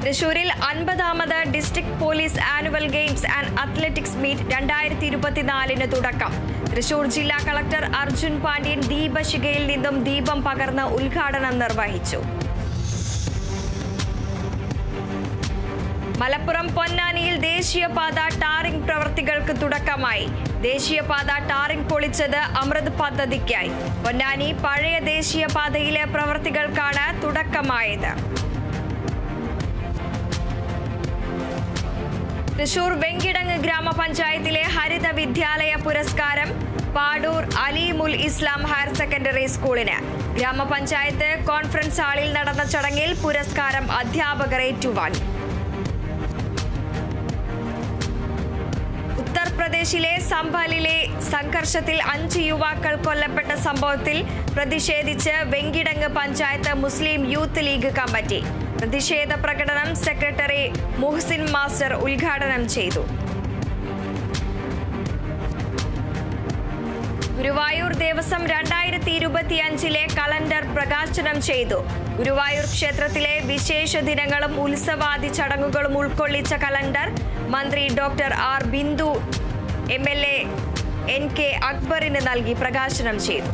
തൃശൂരിൽ 50ാമത് district police annual games and athletics meet 2024 തുടക്കം. തൃശൂർ ജില്ലാ കളക്ടർ അർജുൻ പാണ്ഡ്യൻ ദീപശിഖയിൽ നിന്നും ദീപം പകർന്ന് ഉദ്ഘാടനം നിർവഹിച്ചു. മലപ്പുറം പൊന്നാനിയിൽ ദേശീയപാത ടാറിംഗ് പ്രവൃത്തികൾക്ക് തുടക്കമായി. ദേശീയപാത ടാറിംഗ് പൊളിച്ചത് അമൃത് പദ്ധതിക്കായി. പൊന്നാനി പഴയ ദേശീയപാതയിലെ പ്രവൃത്തികൾക്കാണ് തുടക്കമായത്. തൃശൂർ വെങ്കിടങ്ങ് ഗ്രാമപഞ്ചായത്തിലെ ഹരിത വിദ്യാലയ പുരസ്കാരം പാടൂർ അലീമുൽ ഇസ്ലാം ഹയർ സെക്കൻഡറി സ്കൂളിന്. ഗ്രാമപഞ്ചായത്ത് കോൺഫറൻസ് ഹാളിൽ നടന്ന ചടങ്ങിൽ പുരസ്കാരം അധ്യാപകർ ഏറ്റുവാങ്ങി. ഉത്തർപ്രദേശിലെ സംഭലിലെ സംഘർഷത്തിൽ 5 യുവാക്കൾ കൊല്ലപ്പെട്ട സംഭവത്തിൽ പ്രതിഷേധിച്ച് വെങ്കിടങ്ങ് പഞ്ചായത്ത് മുസ്ലിം യൂത്ത് ലീഗ് കമ്മിറ്റി പ്രതിഷേധ പ്രകടനം സെക്രട്ടറി മുഹ്സിൻ മാസ്റ്റർ ഉദ്ഘാടനം ചെയ്തു. ഗുരുവായൂർ ദേവസ്വം 2025 കലണ്ടർ പ്രകാശനം ചെയ്തു. ഗുരുവായൂർ ക്ഷേത്രത്തിലെ വിശേഷ ദിനങ്ങളും ഉത്സവാദി ചടങ്ങുകളും ഉൾക്കൊള്ളിച്ച കലണ്ടർ മന്ത്രി doctor R Bindu MLA NK അക്ബറിന് നൽകി പ്രകാശനം ചെയ്തു.